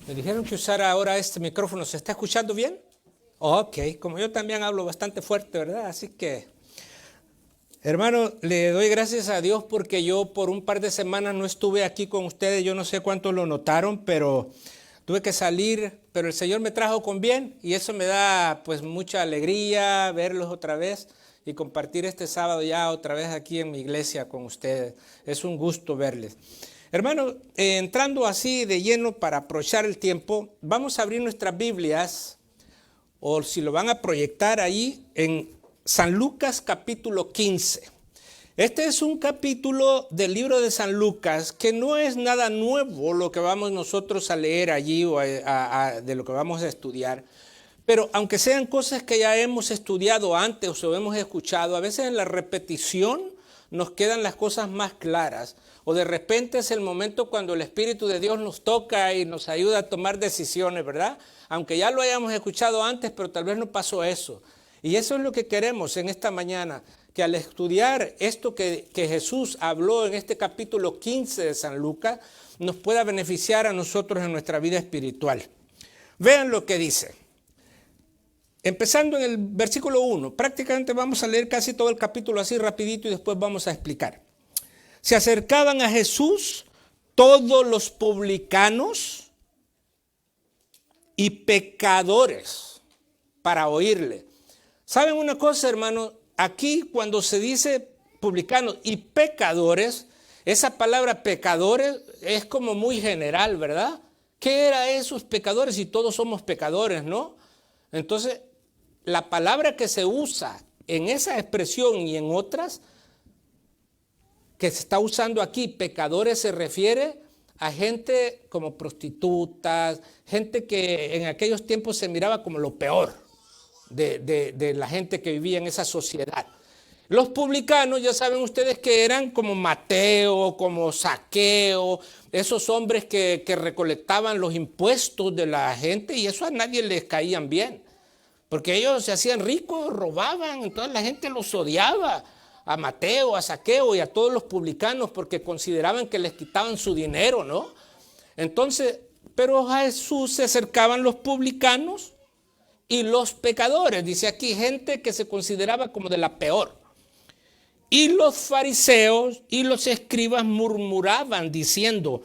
Me dijeron que usara ahora este micrófono. ¿Se está escuchando bien? Ok, como yo también hablo bastante fuerte, ¿verdad? Así que, hermano, le doy gracias a Dios porque yo por un par de semanas no estuve aquí con ustedes. Yo no sé cuántos lo notaron, pero tuve que salir, pero el Señor me trajo con bien y eso me da pues mucha alegría verlos otra vez y compartir este sábado ya otra vez aquí en mi iglesia con ustedes. Es un gusto verles. Hermano, entrando así de lleno para aprovechar el tiempo, vamos a abrir nuestras Biblias, o si lo van a proyectar ahí, en San Lucas capítulo 15. Este es un capítulo del libro de San Lucas que no es nada nuevo lo que vamos nosotros a leer allí o de lo que vamos a estudiar. Pero aunque sean cosas que ya hemos estudiado antes o hemos escuchado, a veces en la repetición nos quedan las cosas más claras. O de repente es el momento cuando el Espíritu de Dios nos toca y nos ayuda a tomar decisiones, ¿verdad? Aunque ya lo hayamos escuchado antes, pero tal vez no pasó eso. Y eso es lo que queremos en esta mañana, que al estudiar esto que Jesús habló en este capítulo 15 de San Lucas, nos pueda beneficiar a nosotros en nuestra vida espiritual. Vean lo que dice. Empezando en el versículo 1, prácticamente vamos a leer casi todo el capítulo así rapidito y después vamos a explicar. Se acercaban a Jesús todos los publicanos y pecadores para oírle. ¿Saben una cosa, hermano? Aquí cuando se dice publicanos y pecadores, esa palabra pecadores es como muy general, ¿verdad? ¿Qué eran esos pecadores? Si todos somos pecadores, ¿no? Entonces, la palabra que se usa en esa expresión y en otras que se está usando aquí, pecadores, se refiere a gente como prostitutas, gente que en aquellos tiempos se miraba como lo peor de la gente que vivía en esa sociedad. Los publicanos, ya saben ustedes que eran como Mateo, como Zaqueo, esos hombres que recolectaban los impuestos de la gente y eso a nadie les caían bien. Porque ellos se hacían ricos, robaban, entonces la gente los odiaba, a Mateo, a Zaqueo y a todos los publicanos porque consideraban que les quitaban su dinero, ¿no? Entonces, pero a Jesús se acercaban los publicanos y los pecadores, dice aquí, gente que se consideraba como de la peor. Y los fariseos y los escribas murmuraban diciendo,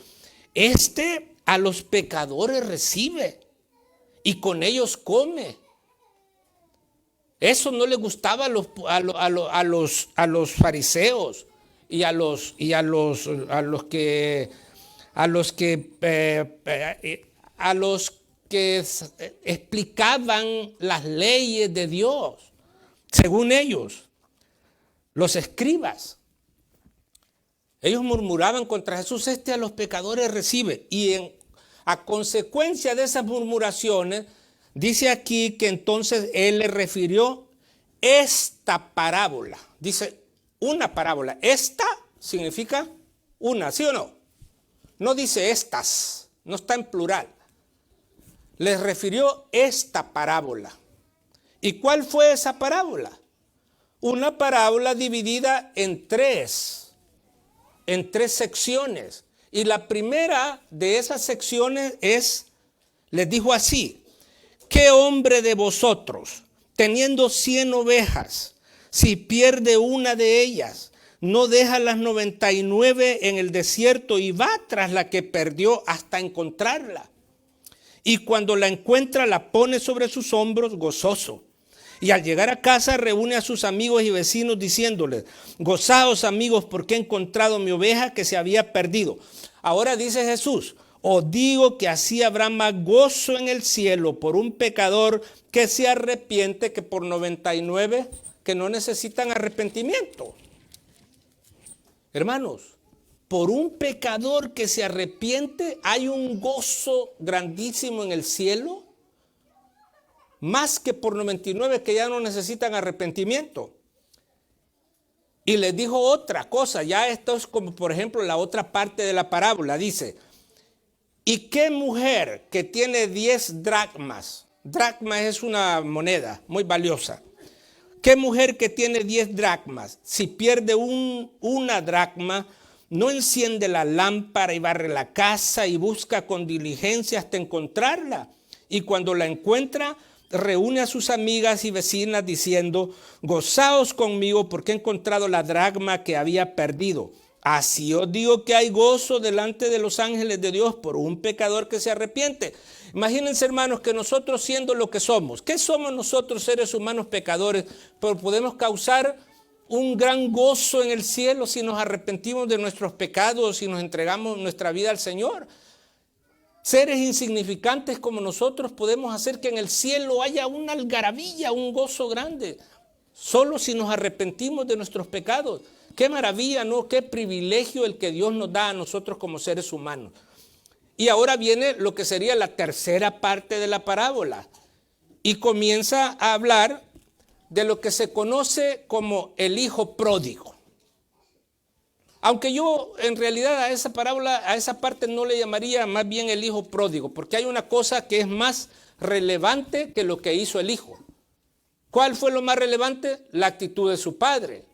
este a los pecadores recibe y con ellos come. Eso no le gustaba a los fariseos y a los que explicaban las leyes de Dios, según ellos, los escribas. Ellos murmuraban contra Jesús, este a los pecadores recibe. Y a consecuencia de esas murmuraciones, dice aquí que entonces él le refirió esta parábola. Dice una parábola. Esta significa una, ¿sí o no? No dice estas, no está en plural. Les refirió esta parábola. ¿Y cuál fue esa parábola? Una parábola dividida en tres secciones. Y la primera de esas secciones les dijo así: ¿qué hombre de vosotros, teniendo 100 ovejas, si pierde una de ellas, no deja las 99 en el desierto y va tras la que perdió hasta encontrarla? Y cuando la encuentra, la pone sobre sus hombros gozoso. Y al llegar a casa reúne a sus amigos y vecinos diciéndoles, gozaos amigos porque he encontrado mi oveja que se había perdido. Ahora dice Jesús, os digo que así habrá más gozo en el cielo por un pecador que se arrepiente que por 99 que no necesitan arrepentimiento. Hermanos, por un pecador que se arrepiente hay un gozo grandísimo en el cielo, más que por 99 que ya no necesitan arrepentimiento. Y les dijo otra cosa, ya esto es como por ejemplo la otra parte de la parábola, dice, ¿y qué mujer que tiene 10 dracmas? Dracma es una moneda muy valiosa. ¿Qué mujer que tiene 10 dracmas, si pierde una dracma, no enciende la lámpara y barre la casa y busca con diligencia hasta encontrarla. Y cuando la encuentra, reúne a sus amigas y vecinas diciendo, gozaos conmigo porque he encontrado la dracma que había perdido. Así os digo que hay gozo delante de los ángeles de Dios por un pecador que se arrepiente. Imagínense, hermanos, que nosotros siendo lo que somos, ¿qué somos nosotros seres humanos pecadores? Pero podemos causar un gran gozo en el cielo si nos arrepentimos de nuestros pecados y nos entregamos nuestra vida al Señor. Seres insignificantes como nosotros podemos hacer que en el cielo haya una algarabía, un gozo grande, solo si nos arrepentimos de nuestros pecados. Qué maravilla, ¿no? Qué privilegio el que Dios nos da a nosotros como seres humanos. Y ahora viene lo que sería la tercera parte de la parábola y comienza a hablar de lo que se conoce como el hijo pródigo. Aunque yo en realidad a esa parábola, a esa parte no le llamaría más bien el hijo pródigo, porque hay una cosa que es más relevante que lo que hizo el hijo. ¿Cuál fue lo más relevante? La actitud de su padre.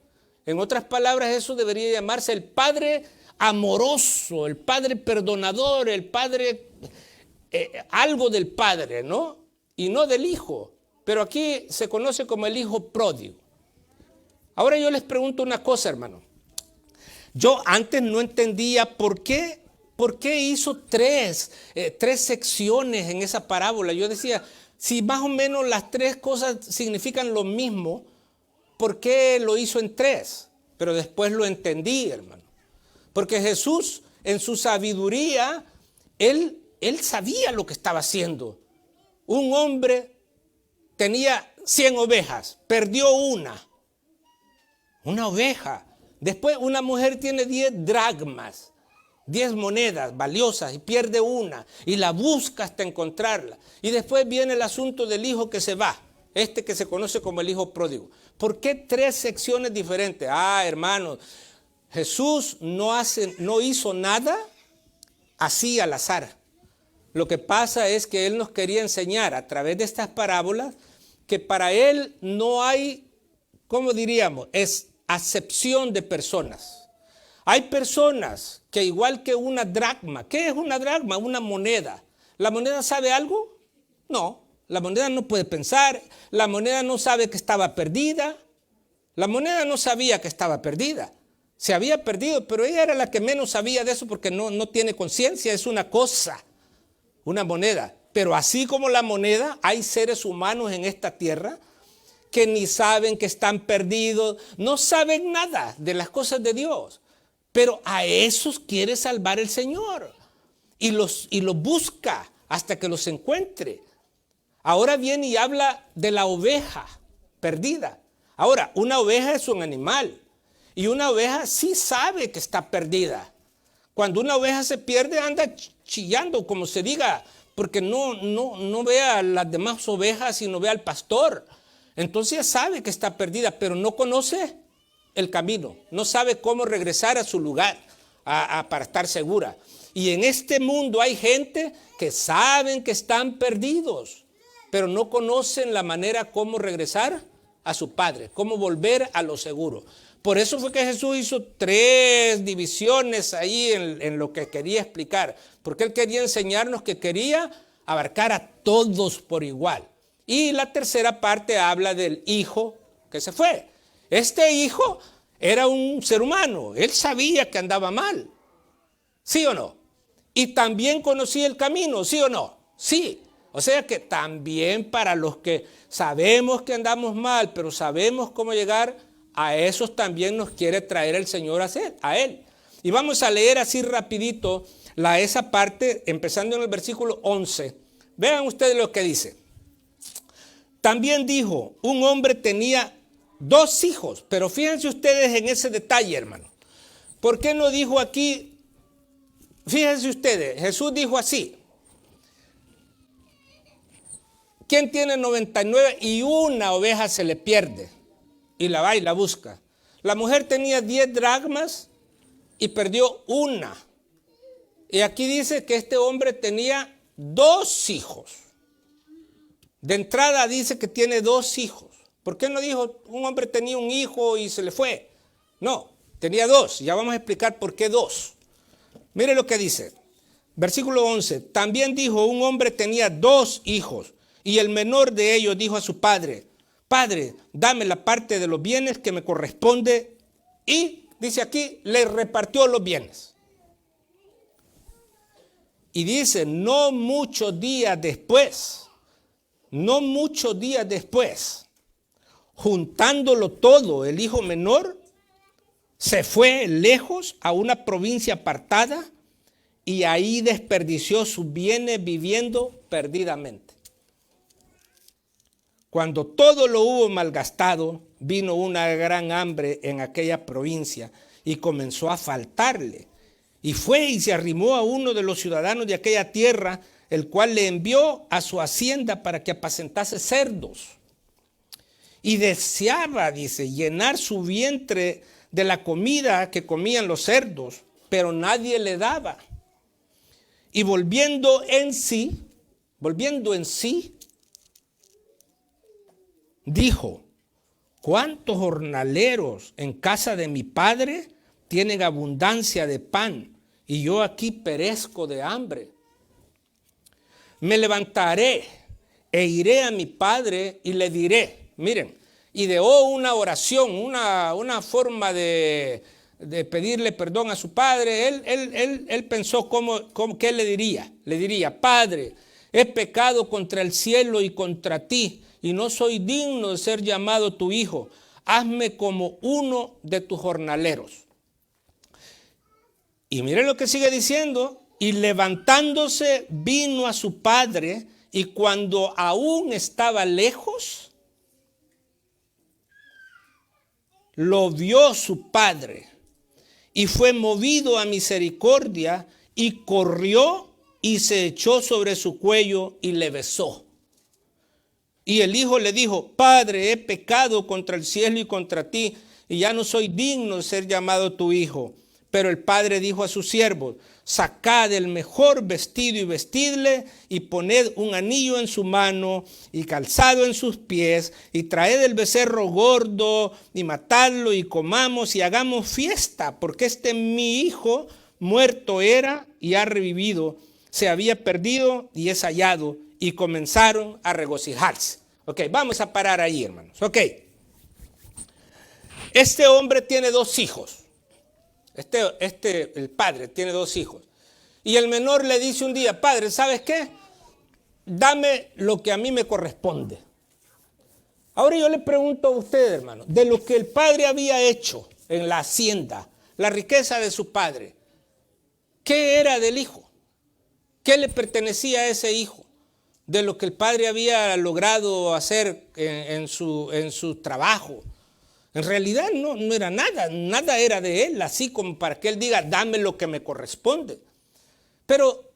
En otras palabras, eso debería llamarse el padre amoroso, el padre perdonador, el padre, algo del padre, ¿no? Y no del hijo. Pero aquí se conoce como el hijo pródigo. Ahora yo les pregunto una cosa, hermano. Yo antes no entendía por qué hizo tres secciones en esa parábola. Yo decía, si más o menos las tres cosas significan lo mismo, ¿por qué lo hizo en tres? Pero después lo entendí, hermano. Porque Jesús, en su sabiduría, él sabía lo que estaba haciendo. Un hombre tenía 100 ovejas, perdió una oveja. Después una mujer tiene 10 dracmas, 10 monedas valiosas y pierde una y la busca hasta encontrarla. Y después viene el asunto del hijo que se va, que se conoce como el hijo pródigo. ¿Por qué tres secciones diferentes? Hermanos, Jesús no hizo nada así al azar. Lo que pasa es que Él nos quería enseñar a través de estas parábolas que para Él no hay, ¿cómo diríamos? Es acepción de personas. Hay personas que igual que una dracma, ¿qué es una dracma? Una moneda. ¿La moneda sabe algo? No, la moneda no puede pensar, la moneda no sabe que estaba perdida, la moneda no sabía que estaba perdida, se había perdido, pero ella era la que menos sabía de eso porque no tiene conciencia, es una cosa, una moneda. Pero así como la moneda, hay seres humanos en esta tierra que ni saben que están perdidos, no saben nada de las cosas de Dios. Pero a esos quiere salvar el Señor y los busca hasta que los encuentre. Ahora viene y habla de la oveja perdida. Ahora, una oveja es un animal y una oveja sí sabe que está perdida. Cuando una oveja se pierde anda chillando, como se diga, porque no ve a las demás ovejas y no ve al pastor. Entonces ella sabe que está perdida, pero no conoce el camino, no sabe cómo regresar a su lugar para estar segura. Y en este mundo hay gente que saben que están perdidos, pero no conocen la manera cómo regresar a su Padre, cómo volver a lo seguro. Por eso fue que Jesús hizo tres divisiones ahí en lo que quería explicar, porque Él quería enseñarnos que quería abarcar a todos por igual. Y la tercera parte habla del hijo que se fue. Este hijo era un ser humano, él sabía que andaba mal, ¿sí o no? Y también conocía el camino, ¿sí o no? Sí. O sea que también para los que sabemos que andamos mal, pero sabemos cómo llegar, a esos también nos quiere traer el Señor a Él. Y vamos a leer así rapidito esa parte, empezando en el versículo 11. Vean ustedes lo que dice. También dijo, un hombre tenía 2 hijos, pero fíjense ustedes en ese detalle, hermano. ¿Por qué no dijo aquí? Fíjense ustedes, Jesús dijo así. ¿Quién tiene 99 y una oveja se le pierde? Y la va y la busca. La mujer tenía 10 dracmas y perdió una. Y aquí dice que este hombre tenía 2 hijos. De entrada dice que tiene 2 hijos. ¿Por qué no dijo un hombre tenía un hijo y se le fue? No, Tenía dos. Ya vamos a explicar por qué dos. Mire lo que dice. Versículo 11. También dijo, un hombre tenía 2 hijos. Y el menor de ellos dijo a su padre, Padre, dame la parte de los bienes que me corresponde. Y, dice aquí, le repartió los bienes. Y dice, no muchos días después, juntándolo todo, el hijo menor se fue lejos a una provincia apartada y ahí desperdició sus bienes viviendo perdidamente. Cuando todo lo hubo malgastado, vino una gran hambre en aquella provincia y comenzó a faltarle. Y fue y se arrimó a uno de los ciudadanos de aquella tierra, el cual le envió a su hacienda para que apacentase cerdos. Y deseaba, dice, llenar su vientre de la comida que comían los cerdos, pero nadie le daba. Y volviendo en sí, dijo, ¿cuántos jornaleros en casa de mi padre tienen abundancia de pan y yo aquí perezco de hambre? Me levantaré e iré a mi padre y le diré, miren, ideó una oración, una forma de pedirle perdón a su padre. Él pensó qué le diría. Le diría, Padre, he pecado contra el cielo y contra ti, y no soy digno de ser llamado tu hijo. Hazme como uno de tus jornaleros. Y mire lo que sigue diciendo. Y levantándose vino a su padre, y cuando aún estaba lejos, lo vio su padre, y fue movido a misericordia, y corrió y se echó sobre su cuello y le besó. Y el hijo le dijo, Padre, he pecado contra el cielo y contra ti, y ya no soy digno de ser llamado tu hijo. Pero el padre dijo a sus siervos, sacad el mejor vestido y vestidle, y poned un anillo en su mano y calzado en sus pies, y traed el becerro gordo y matadlo y comamos y hagamos fiesta, porque mi hijo muerto era y ha revivido, se había perdido y es hallado. Y comenzaron a regocijarse. Ok, vamos a parar ahí, hermanos. Ok, este hombre tiene 2 hijos. El padre tiene 2 hijos. Y el menor le dice un día, Padre, ¿sabes qué? Dame lo que a mí me corresponde. Ahora yo le pregunto a usted, hermano, de lo que el padre había hecho en la hacienda, la riqueza de su padre, ¿qué era del hijo? ¿Qué le pertenecía a ese hijo? De lo que el padre había logrado hacer en su trabajo. En realidad no era nada era de él, así como para que él diga, dame lo que me corresponde. Pero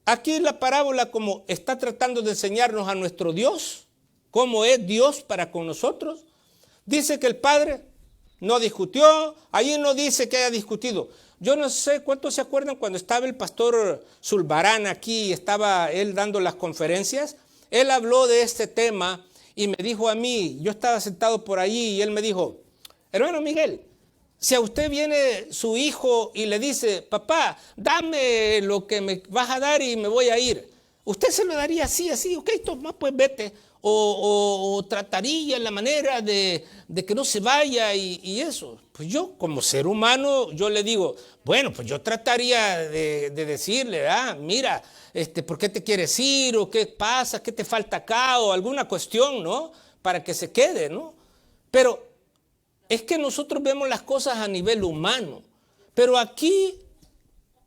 aquí la parábola como está tratando de enseñarnos a nuestro Dios, cómo es Dios para con nosotros. Dice que el padre no discutió, ahí no dice que haya discutido. Yo no sé cuántos se acuerdan cuando estaba el pastor Zulbarán aquí y estaba él dando las conferencias. Él habló de este tema y me dijo a mí, yo estaba sentado por allí y él me dijo, hermano Miguel, si a usted viene su hijo y le dice, papá, dame lo que me vas a dar y me voy a ir, usted se lo daría así, ok, toma, pues vete. O trataría la manera de que no se vaya y eso. Pues yo como ser humano, yo le digo, bueno, pues yo trataría de decirle, mira, ¿por qué te quieres ir? ¿O qué pasa? ¿Qué te falta acá? O alguna cuestión, ¿no? Para que se quede, ¿no? Pero es que nosotros vemos las cosas a nivel humano. Pero aquí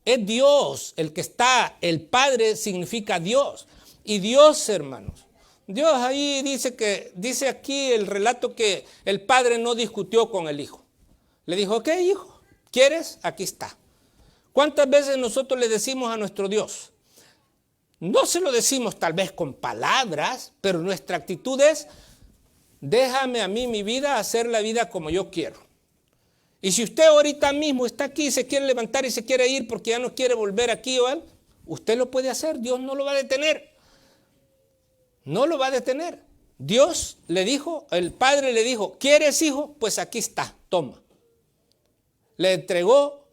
es Dios el que está, el Padre significa Dios. Y Dios, hermanos, Dios ahí dice aquí el relato que el padre no discutió con el hijo. Le dijo, ok, hijo, ¿quieres? Aquí está. ¿Cuántas veces nosotros le decimos a nuestro Dios? No se lo decimos tal vez con palabras, pero nuestra actitud es, déjame a mí mi vida, hacer la vida como yo quiero. Y si usted ahorita mismo está aquí, se quiere levantar y se quiere ir porque ya no quiere volver aquí o algo, usted lo puede hacer, Dios no lo va a detener. No lo va a detener. Dios le dijo, el padre le dijo, ¿quieres hijo? Pues aquí está, toma. le entregó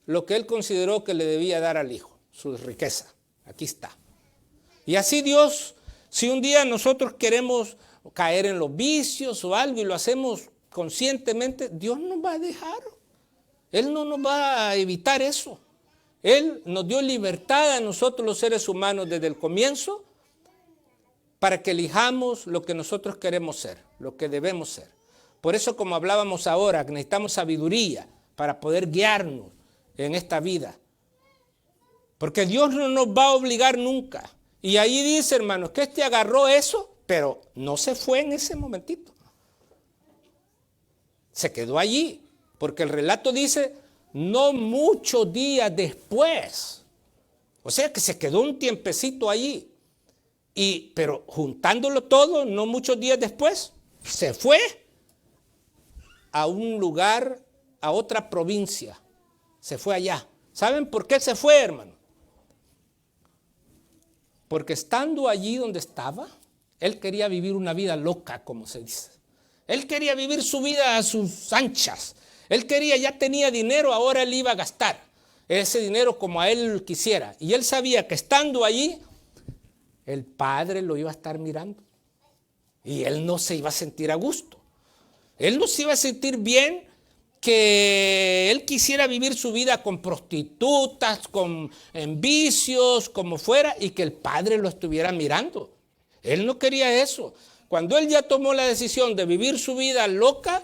lo que él consideró que le debía dar al hijo, su riqueza. Aquí está. Y así Dios, si un día nosotros queremos caer en los vicios o algo y lo hacemos conscientemente, Dios nos va a dejar. Él no nos va a evitar eso. Él nos dio libertad a nosotros los seres humanos desde el comienzo para que elijamos lo que nosotros queremos ser, lo que debemos ser. Por eso, como hablábamos ahora, necesitamos sabiduría para poder guiarnos en esta vida. Porque Dios no nos va a obligar nunca. Y ahí dice, hermanos, que este agarró eso, pero no se fue en ese momentito. Se quedó allí, porque el relato dice, no muchos días después. O sea que se quedó un tiempecito allí. Pero juntándolo todo, no muchos días después, se fue a un lugar, a otra provincia. Se fue allá. ¿Saben por qué se fue, hermano? Porque estando allí donde estaba, él quería vivir una vida loca, como se dice. Él quería vivir su vida a sus anchas. Él quería, ya tenía dinero, ahora él iba a gastar ese dinero como a él quisiera. Y él sabía que estando allí, el Padre lo iba a estar mirando. Y él no se iba a sentir a gusto. Él no se iba a sentir bien que él quisiera vivir su vida con prostitutas, en vicios, como fuera, y que el Padre lo estuviera mirando. Él no quería eso. Cuando él ya tomó la decisión de vivir su vida loca,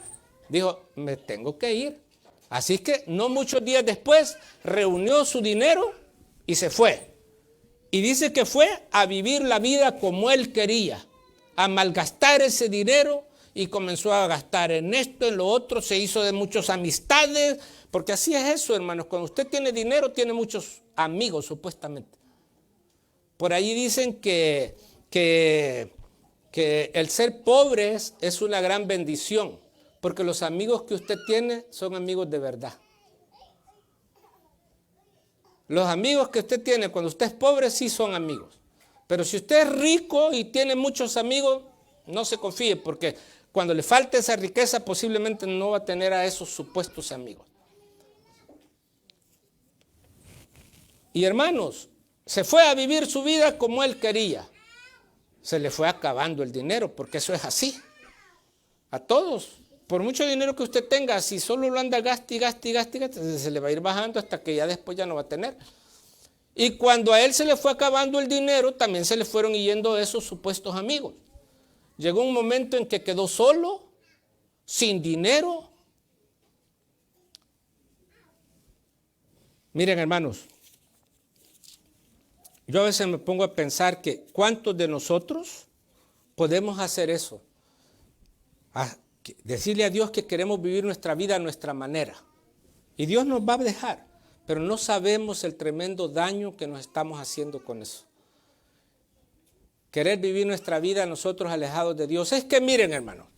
dijo, me tengo que ir. Así que no muchos días después reunió su dinero y se fue. Y dice que fue a vivir la vida como él quería, a malgastar ese dinero y comenzó a gastar en esto, en lo otro, se hizo de muchas amistades, porque así es eso, hermanos. Cuando usted tiene dinero, tiene muchos amigos, supuestamente. Por ahí dicen que el ser pobre es una gran bendición, porque los amigos que usted tiene son amigos de verdad. Los amigos que usted tiene cuando usted es pobre sí son amigos. Pero si usted es rico y tiene muchos amigos, no se confíe, porque cuando le falte esa riqueza posiblemente no va a tener a esos supuestos amigos. Y hermanos, se fue a vivir su vida como él quería. Se le fue acabando el dinero, porque eso es así. A todos. Por mucho dinero que usted tenga, si solo lo anda gaste y gaste y gaste, se le va a ir bajando hasta que ya después ya no va a tener. Y cuando a él se le fue acabando el dinero, también se le fueron yendo esos supuestos amigos. Llegó un momento en que quedó solo, sin dinero. Miren, hermanos, yo a veces me pongo a pensar que ¿cuántos de nosotros podemos hacer eso? Decirle a Dios que queremos vivir nuestra vida a nuestra manera. Y Dios nos va a dejar, pero no sabemos el tremendo daño que nos estamos haciendo con eso. Querer vivir nuestra vida nosotros alejados de Dios. Es que miren, hermano,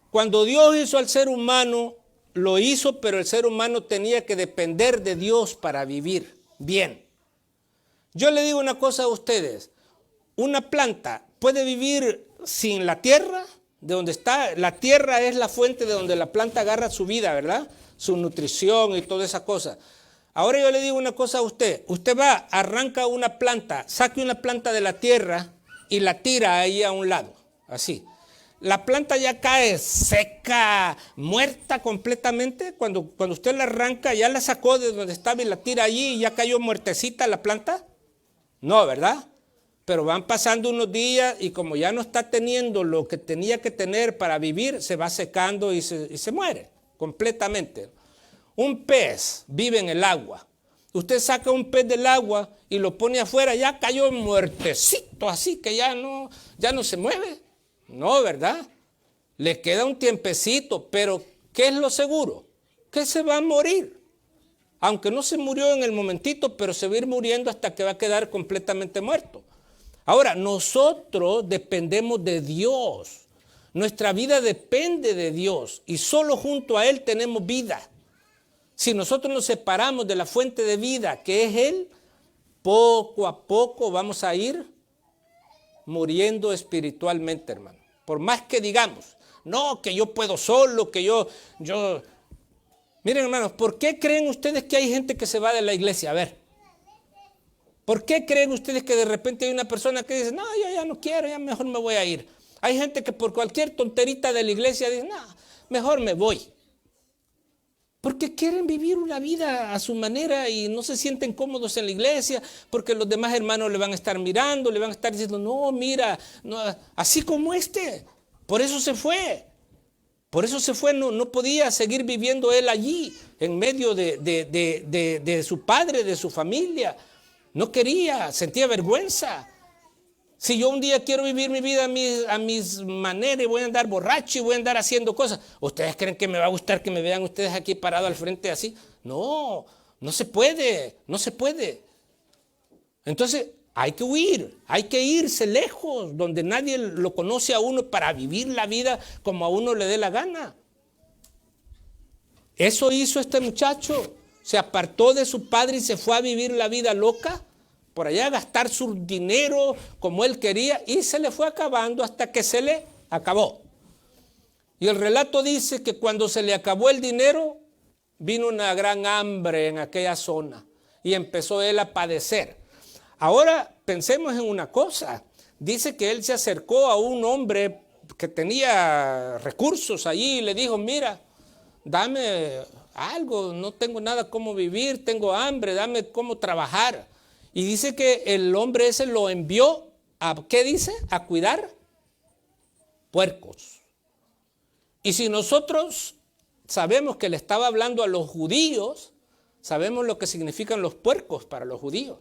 cuando Dios hizo al ser humano, lo hizo, pero el ser humano tenía que depender de Dios para vivir bien. Yo le digo una cosa a ustedes, una planta puede vivir sin la tierra, de donde está, la tierra es la fuente de donde la planta agarra su vida, ¿verdad? Su nutrición y toda esa cosa. Ahora yo le digo una cosa a usted, usted va, arranca una planta, saque una planta de la tierra y la tira ahí a un lado, así. La planta ya cae seca, muerta completamente, cuando usted la arranca, ya la sacó de donde estaba y la tira allí y ya cayó muertecita la planta. No, ¿verdad? Pero van pasando unos días y como ya no está teniendo lo que tenía que tener para vivir, se va secando y se muere completamente. Un pez vive en el agua. Usted saca un pez del agua y lo pone afuera, ya cayó muertecito, así que ya no se mueve. No, ¿verdad? Le queda un tiempecito, pero ¿qué es lo seguro? Que se va a morir. Aunque no se murió en el momentito, pero se va a ir muriendo hasta que va a quedar completamente muerto. Ahora, nosotros dependemos de Dios. Nuestra vida depende de Dios y solo junto a Él tenemos vida. Si nosotros nos separamos de la fuente de vida, que es Él, poco a poco vamos a ir muriendo espiritualmente, hermano. Por más que digamos, no, que yo puedo solo, que yo... Miren, hermanos, ¿por qué creen ustedes que hay gente que se va de la iglesia? A ver. ¿Por qué creen ustedes que de repente hay una persona que dice, no, yo ya no quiero, ya mejor me voy a ir? Hay gente que por cualquier tonterita de la iglesia dice, no, mejor me voy. Porque quieren vivir una vida a su manera y no se sienten cómodos en la iglesia, porque los demás hermanos le van a estar mirando, le van a estar diciendo, no, mira, no, así como este. Por eso se fue. Por eso se fue, no podía seguir viviendo él allí, en medio de su padre, de su familia. No quería, sentía vergüenza. Si yo un día quiero vivir mi vida a mis maneras y voy a andar borracho y voy a andar haciendo cosas, ¿ustedes creen que me va a gustar que me vean ustedes aquí parado al frente así? No, no se puede, no se puede. Entonces hay que huir, hay que irse lejos, donde nadie lo conoce a uno para vivir la vida como a uno le dé la gana. Eso hizo este muchacho. Se apartó de su padre y se fue a vivir la vida loca, por allá a gastar su dinero como él quería, y se le fue acabando hasta que se le acabó. Y el relato dice que cuando se le acabó el dinero, vino una gran hambre en aquella zona y empezó él a padecer. Ahora pensemos en una cosa. Dice que él se acercó a un hombre que tenía recursos allí y le dijo, mira, dame algo, no tengo nada cómo vivir, tengo hambre, dame cómo trabajar. Y dice que el hombre ese lo envió a, ¿qué dice? A cuidar puercos. Y si nosotros sabemos que le estaba hablando a los judíos, sabemos lo que significan los puercos para los judíos.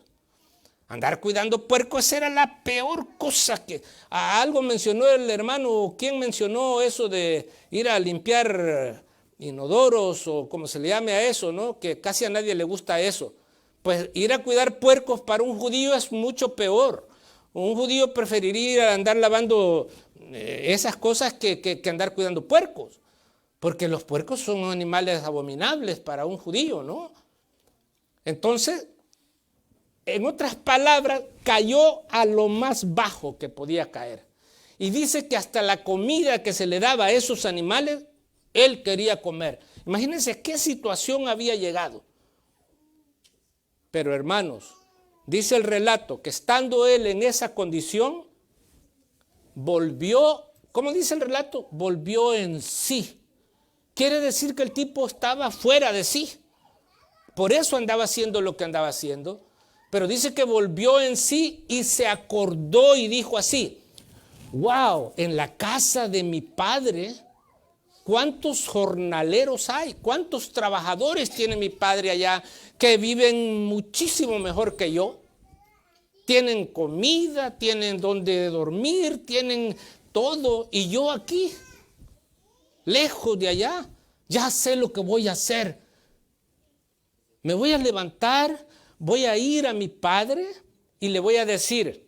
Andar cuidando puercos era la peor cosa que... algo mencionó el hermano, ¿quién mencionó eso de ir a limpiar inodoros o como se le llame a eso, ¿no? Que casi a nadie le gusta eso. Pues ir a cuidar puercos para un judío es mucho peor. Un judío preferiría ir a andar lavando esas cosas que andar cuidando puercos, porque los puercos son animales abominables para un judío, ¿no? Entonces, en otras palabras, cayó a lo más bajo que podía caer. Y dice que hasta la comida que se le daba a esos animales, él quería comer. Imagínense qué situación había llegado. Pero hermanos, dice el relato que estando él en esa condición, volvió, ¿cómo dice el relato? Volvió en sí. Quiere decir que el tipo estaba fuera de sí. Por eso andaba haciendo lo que andaba haciendo. Pero dice que volvió en sí y se acordó y dijo así, wow, en la casa de mi padre, ¿cuántos jornaleros hay? ¿Cuántos trabajadores tiene mi padre allá que viven muchísimo mejor que yo? Tienen comida, tienen donde dormir, tienen todo. Y yo aquí, lejos de allá, ya sé lo que voy a hacer. Me voy a levantar, voy a ir a mi padre y le voy a decir,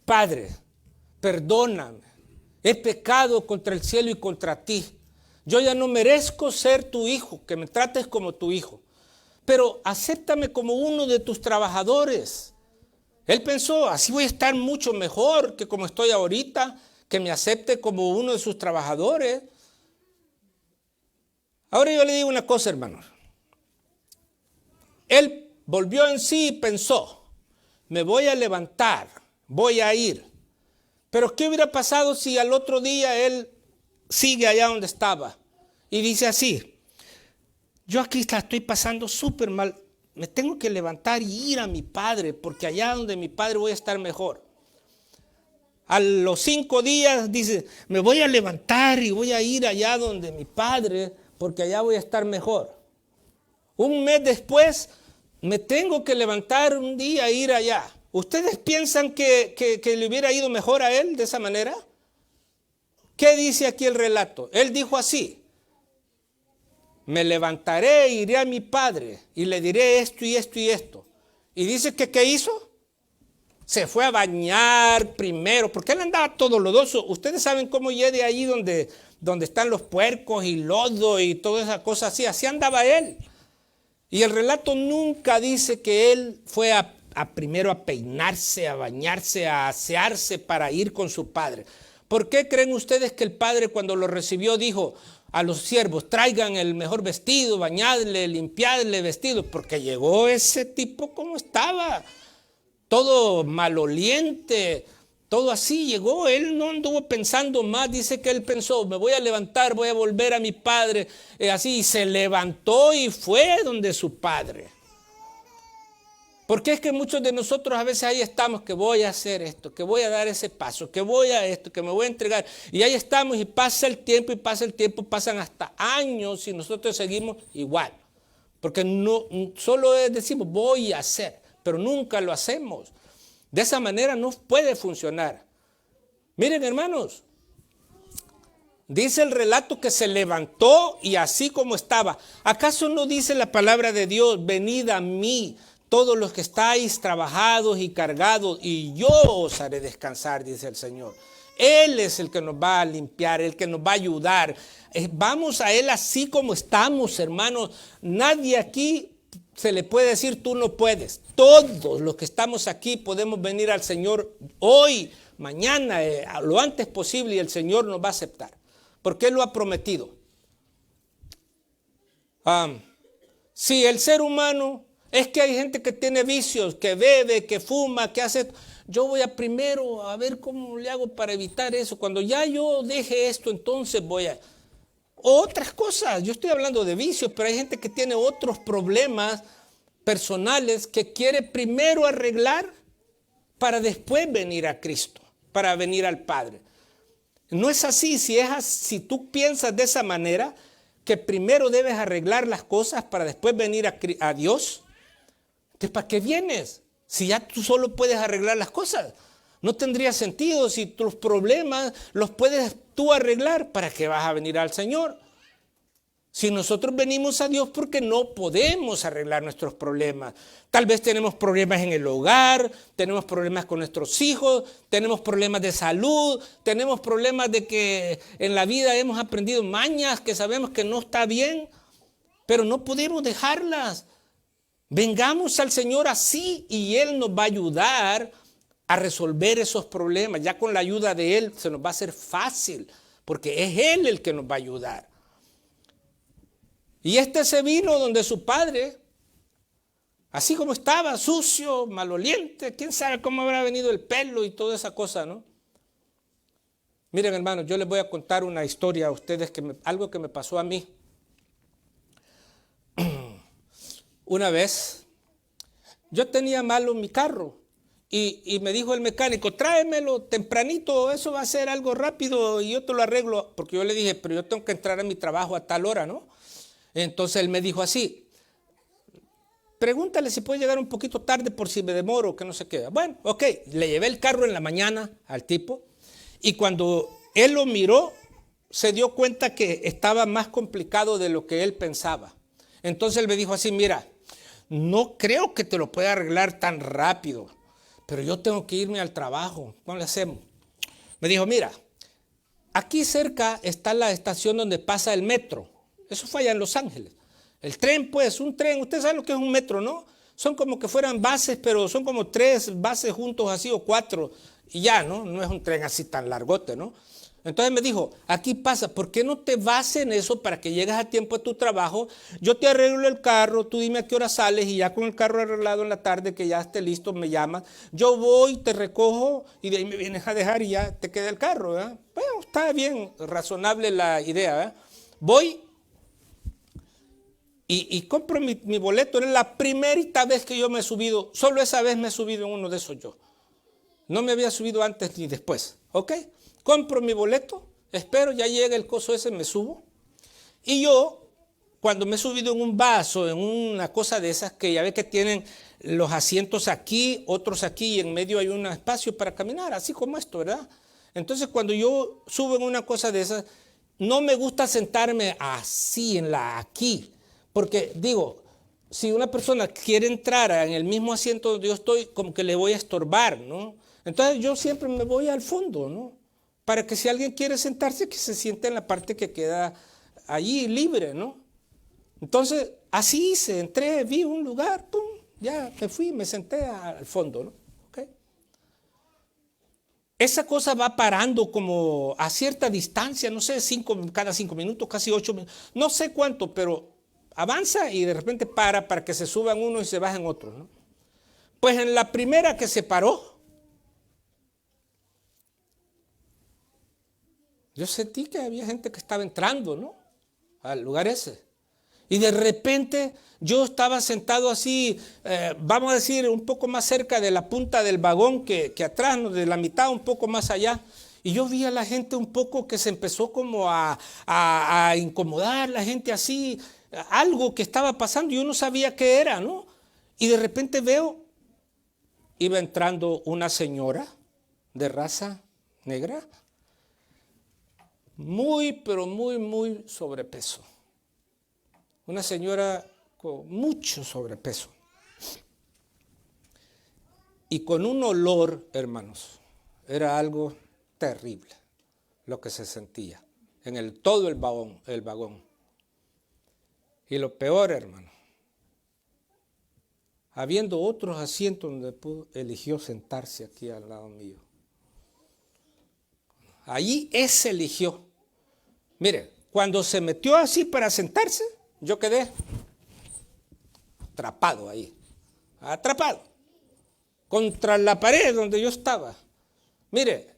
Padre, perdóname. He pecado contra el cielo y contra ti. Yo ya no merezco ser tu hijo, que me trates como tu hijo. Pero acéptame como uno de tus trabajadores. Él pensó, así voy a estar mucho mejor que como estoy ahorita, que me acepte como uno de sus trabajadores. Ahora yo le digo una cosa, hermanos. Él volvió en sí y pensó, me voy a levantar, voy a ir. Pero ¿qué hubiera pasado si al otro día él sigue allá donde estaba? Y dice así, yo aquí la estoy pasando súper mal, me tengo que levantar y ir a mi padre, porque allá donde mi padre voy a estar mejor. A los 5 días dice, me voy a levantar y voy a ir allá donde mi padre, porque allá voy a estar mejor. Un mes después, me tengo que levantar un día e ir allá. ¿Ustedes piensan que le hubiera ido mejor a él de esa manera? ¿Qué dice aquí el relato? Él dijo así, me levantaré e iré a mi padre y le diré esto y esto y esto. Y dice que ¿qué hizo? Se fue a bañar primero, porque él andaba todo lodoso. Ustedes saben cómo llegué ahí donde están los puercos y lodo y toda esa cosa así. Así andaba él. Y el relato nunca dice que él fue primero a peinarse, a bañarse, a asearse para ir con su padre. ¿Por qué creen ustedes que el padre cuando lo recibió dijo, a los siervos, traigan el mejor vestido, bañadle, limpiadle vestido, porque llegó ese tipo como estaba, todo maloliente, todo así llegó. Él no anduvo pensando más, dice que él pensó, me voy a levantar, voy a volver a mi padre, así, y se levantó y fue donde su padre. Porque es que muchos de nosotros a veces ahí estamos, que voy a hacer esto, que voy a dar ese paso, que voy a esto, que me voy a entregar. Y ahí estamos y pasa el tiempo, pasan hasta años y nosotros seguimos igual. Porque no, solo decimos voy a hacer, pero nunca lo hacemos. De esa manera no puede funcionar. Miren, hermanos, dice el relato que se levantó y así como estaba. ¿Acaso no dice la palabra de Dios, venid a mí todos los que estáis trabajados y cargados, y yo os haré descansar, dice el Señor? Él es el que nos va a limpiar, el que nos va a ayudar. Vamos a Él así como estamos, hermanos. Nadie aquí se le puede decir tú no puedes. Todos los que estamos aquí podemos venir al Señor hoy, mañana, lo antes posible, y el Señor nos va a aceptar, porque Él lo ha prometido. Si el ser humano, es que hay gente que tiene vicios, que bebe, que fuma, que hace. Yo voy a primero a ver cómo le hago para evitar eso. Cuando ya yo deje esto, entonces voy a otras cosas. Yo estoy hablando de vicios, pero hay gente que tiene otros problemas personales que quiere primero arreglar para después venir a Cristo, para venir al Padre. No es así. Si tú piensas de esa manera, que primero debes arreglar las cosas para después venir a Dios, ¿entonces para qué vienes? Si ya tú solo puedes arreglar las cosas. No tendría sentido. Si tus problemas los puedes tú arreglar, ¿para qué vas a venir al Señor? Si nosotros venimos a Dios porque no podemos arreglar nuestros problemas. Tal vez tenemos problemas en el hogar, tenemos problemas con nuestros hijos, tenemos problemas de salud, tenemos problemas de que en la vida hemos aprendido mañas que sabemos que no está bien, pero no podemos dejarlas. Vengamos al Señor así y Él nos va a ayudar a resolver esos problemas. Ya con la ayuda de Él se nos va a hacer fácil, porque es Él el que nos va a ayudar. Y este se vino donde su padre, así como estaba, sucio, maloliente, quién sabe cómo habrá venido el pelo y toda esa cosa, ¿no? Miren, hermanos, yo les voy a contar una historia a ustedes, algo que me pasó a mí. Una vez, yo tenía malo mi carro y me dijo el mecánico, tráemelo tempranito, eso va a ser algo rápido y yo te lo arreglo. Porque yo le dije, pero yo tengo que entrar a mi trabajo a tal hora, ¿no? Entonces él me dijo así, pregúntale si puede llegar un poquito tarde por si me demoro, que no se queda. Bueno, ok, le llevé el carro en la mañana al tipo y cuando él lo miró, se dio cuenta que estaba más complicado de lo que él pensaba. Entonces él me dijo así, mira, no creo que te lo pueda arreglar tan rápido, pero yo tengo que irme al trabajo. ¿Cómo le hacemos? Me dijo, mira, aquí cerca está la estación donde pasa el metro. Eso fue allá en Los Ángeles. El tren, pues, un tren. Usted sabe lo que es un metro, ¿no? Son como que fueran bases, pero son como 3 bases juntos así o 4. Y ya, ¿no? No es un tren así tan largote, ¿no? Entonces me dijo, aquí pasa, ¿por qué no te vas en eso para que llegues a tiempo a tu trabajo? Yo te arreglo el carro, tú dime a qué hora sales y ya con el carro arreglado en la tarde, que ya esté listo, me llamas. Yo voy, te recojo y de ahí me vienes a dejar y ya te queda el carro, ¿verdad? Bueno, está bien, razonable la idea, ¿verdad? Voy y compro mi boleto. Era la primerita vez que yo me he subido, solo esa vez me he subido en uno de esos yo. No me había subido antes ni después, ¿ok? Compro mi boleto, espero, ya llega el coso ese, me subo. Y yo, cuando me he subido en un vaso, en una cosa de esas, que ya ve que tienen los asientos aquí, otros aquí, y en medio hay un espacio para caminar, así como esto, ¿verdad? Entonces, cuando yo subo en una cosa de esas, no me gusta sentarme así, aquí, porque digo, si una persona quiere entrar en el mismo asiento donde yo estoy, como que le voy a estorbar, ¿no? Entonces, yo siempre me voy al fondo, ¿no? Para que si alguien quiere sentarse, que se siente en la parte que queda allí libre, ¿no? Entonces, así hice, entré, vi un lugar, pum, ya me fui, me senté al fondo, ¿no? ¿Okay? esa cosa va parando como a cierta distancia, no sé, cada 5 minutos, casi 8 minutos, no sé cuánto, pero avanza y de repente para que se suban uno y se bajen otros, ¿no? Pues en la primera que se paró, yo sentí que había gente que estaba entrando, ¿no?, al lugar ese. Y de repente yo estaba sentado así, vamos a decir, un poco más cerca de la punta del vagón que atrás, ¿no?, de la mitad, un poco más allá. Y yo vi a la gente un poco que se empezó como a incomodar, la gente así, algo que estaba pasando, yo no sabía qué era, ¿no? Y de repente veo, iba entrando una señora de raza negra, muy, pero muy, muy sobrepeso. Una señora con mucho sobrepeso. Y con un olor, hermanos, era algo terrible lo que se sentía en todo el vagón. Y lo peor, hermano, habiendo otros asientos donde eligió sentarse aquí al lado mío. Allí ese eligió. Mire, cuando se metió así para sentarse, yo quedé atrapado ahí, atrapado, contra la pared donde yo estaba. Mire,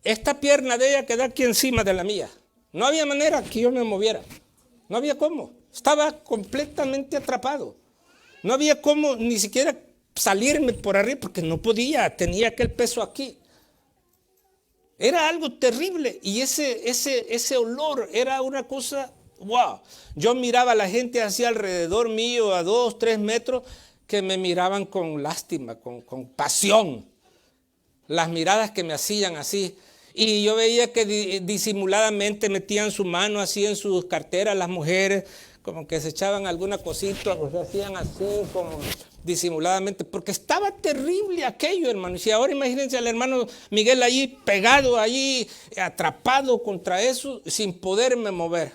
esta pierna de ella quedó aquí encima de la mía. No había manera que yo me moviera, no había cómo, estaba completamente atrapado. No había cómo ni siquiera salirme por arriba porque no podía, tenía aquel peso aquí. Era algo terrible y ese olor era una cosa, wow. Yo miraba a la gente hacia alrededor mío a 2, 3 metros que me miraban con lástima, con pasión. Las miradas que me hacían así. Y yo veía que disimuladamente metían su mano así en sus carteras las mujeres, como que se echaban alguna cosita, o se hacían así como disimuladamente, porque estaba terrible aquello, hermano. Y si ahora imagínense al hermano Miguel allí pegado, allí atrapado contra eso, sin poderme mover.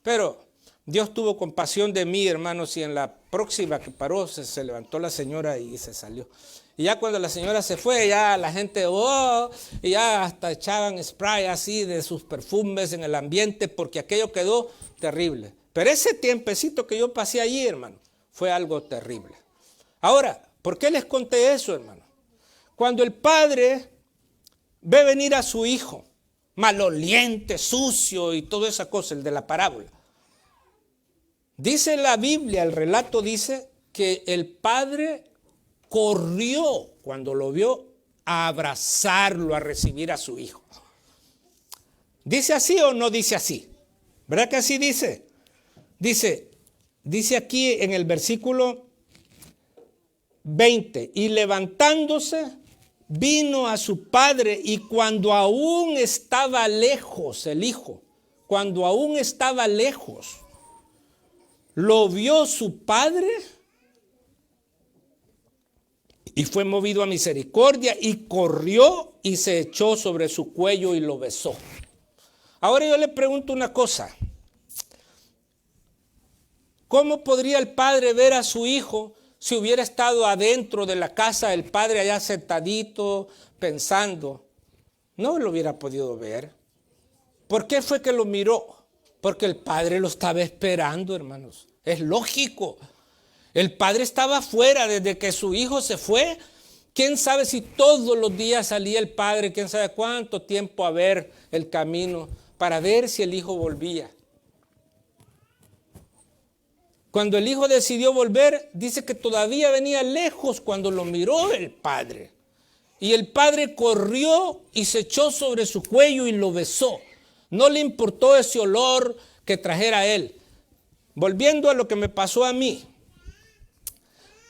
Pero Dios tuvo compasión de mí, hermanos, y en la próxima que paró se levantó la señora y se salió. Y ya cuando la señora se fue, ya la gente, y ya hasta echaban spray así de sus perfumes en el ambiente, porque aquello quedó terrible. Pero ese tiempecito que yo pasé allí, hermano, fue algo terrible. Ahora, ¿por qué les conté eso, hermano? Cuando el padre ve venir a su hijo, maloliente, sucio y toda esa cosa, el de la parábola. Dice la Biblia, el relato dice que el padre corrió cuando lo vio a abrazarlo, a recibir a su hijo. ¿Dice así o no dice así? ¿Verdad que así dice? Dice aquí en el versículo 20, y levantándose vino a su padre, y cuando aún estaba lejos el hijo, cuando aún estaba lejos, lo vio su padre y fue movido a misericordia y corrió y se echó sobre su cuello y lo besó. Ahora yo le pregunto una cosa. ¿Cómo podría el padre ver a su hijo si hubiera estado adentro de la casa, el padre allá sentadito, pensando? No lo hubiera podido ver. ¿Por qué fue que lo miró? Porque el padre lo estaba esperando, hermanos. Es lógico. El padre estaba afuera desde que su hijo se fue. ¿Quién sabe si todos los días salía el padre? ¿Quién sabe cuánto tiempo a ver el camino para ver si el hijo volvía? Cuando el hijo decidió volver, dice que todavía venía lejos cuando lo miró el padre. Y el padre corrió y se echó sobre su cuello y lo besó. No le importó ese olor que trajera él. Volviendo a lo que me pasó a mí.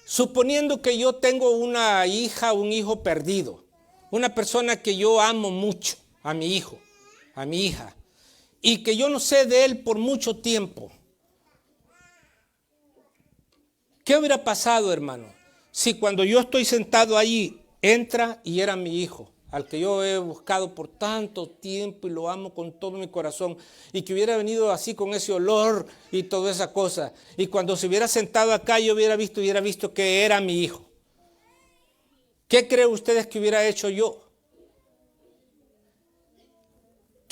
Suponiendo que yo tengo una hija, un hijo perdido. Una persona que yo amo mucho, a mi hijo, a mi hija. Y que yo no sé de él por mucho tiempo. ¿Qué hubiera pasado, hermano, si cuando yo estoy sentado allí, entra y era mi hijo, al que yo he buscado por tanto tiempo y lo amo con todo mi corazón, y que hubiera venido así con ese olor y toda esa cosa, y cuando se hubiera sentado acá yo hubiera visto que era mi hijo? ¿Qué creen ustedes que hubiera hecho yo?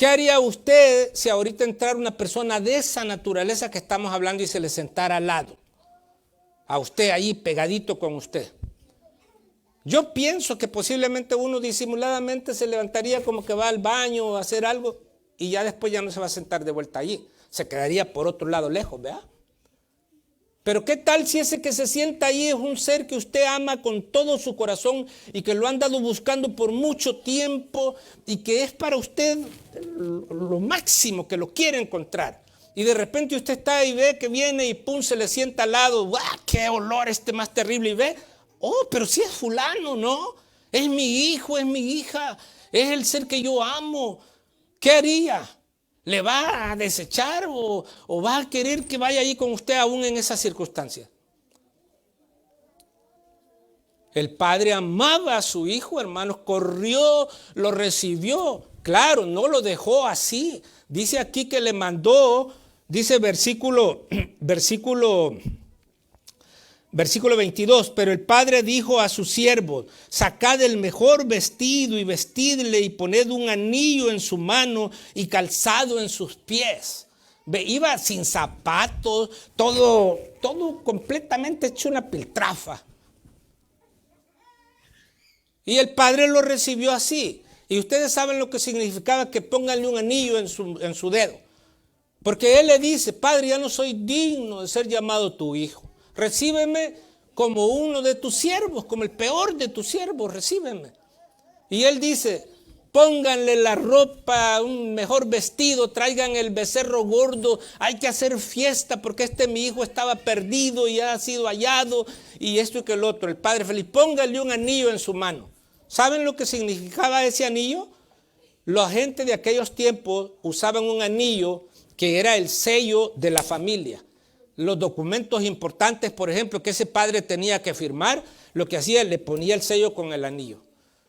¿Qué haría usted si ahorita entrara una persona de esa naturaleza que estamos hablando y se le sentara al lado? A usted ahí pegadito con usted. Yo pienso que posiblemente uno disimuladamente se levantaría como que va al baño o a hacer algo y ya después ya no se va a sentar de vuelta allí. Se quedaría por otro lado lejos, ¿verdad? Pero ¿qué tal si ese que se sienta ahí es un ser que usted ama con todo su corazón y que lo han andado buscando por mucho tiempo y que es para usted lo máximo, que lo quiere encontrar? Y de repente usted está y ve que viene y pum, se le sienta al lado. ¡Guau! ¡Qué olor más terrible! Y ve, oh, pero si es fulano, ¿no? Es mi hijo, es mi hija, es el ser que yo amo. ¿Qué haría? ¿Le va a desechar o va a querer que vaya ahí con usted aún en esas circunstancias? El padre amaba a su hijo, hermanos, corrió, lo recibió. Claro, no lo dejó así. Dice aquí que le mandó, dice versículo 22, pero el padre dijo a sus siervos: sacad el mejor vestido y vestidle y poned un anillo en su mano y calzado en sus pies. Iba sin zapatos, todo completamente hecho una piltrafa. Y el padre lo recibió así. Y ustedes saben lo que significaba que pónganle un anillo en su dedo. Porque él le dice: Padre, ya no soy digno de ser llamado tu hijo. Recíbeme como uno de tus siervos, como el peor de tus siervos, recíbeme. Y él dice: pónganle la ropa, un mejor vestido, traigan el becerro gordo, hay que hacer fiesta porque mi hijo estaba perdido y ha sido hallado, y esto y que el otro. El padre feliz, pónganle un anillo en su mano. ¿Saben lo que significaba ese anillo? La gente de aquellos tiempos usaban un anillo que era el sello de la familia. Los documentos importantes, por ejemplo, que ese padre tenía que firmar, lo que hacía, le ponía el sello con el anillo.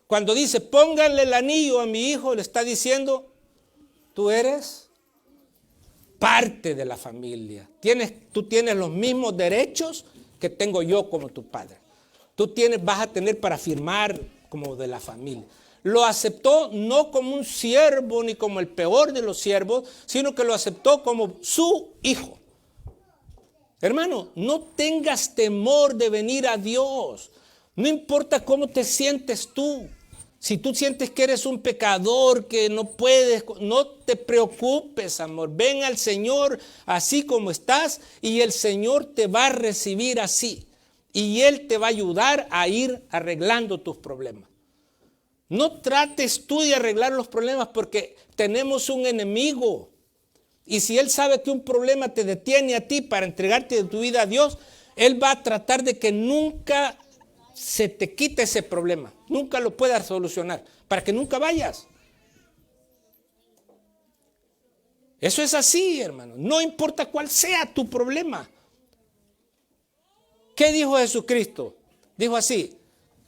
Cuando dice: pónganle el anillo a mi hijo, le está diciendo: tú eres parte de la familia. Tú tienes los mismos derechos que tengo yo como tu padre. Vas a tener para firmar como de la familia. Lo aceptó no como un siervo ni como el peor de los siervos, sino que lo aceptó como su hijo. Hermano, no tengas temor de venir a Dios. No importa cómo te sientes tú. Si tú sientes que eres un pecador, que no puedes, no te preocupes, amor. Ven al Señor así como estás y el Señor te va a recibir así. Y Él te va a ayudar a ir arreglando tus problemas. No trates tú de arreglar los problemas porque tenemos un enemigo. Y si Él sabe que un problema te detiene a ti para entregarte de tu vida a Dios, Él va a tratar de que nunca se te quite ese problema, nunca lo puedas solucionar, para que nunca vayas. Eso es así, hermano. No importa cuál sea tu problema. ¿Qué dijo Jesucristo? Dijo así: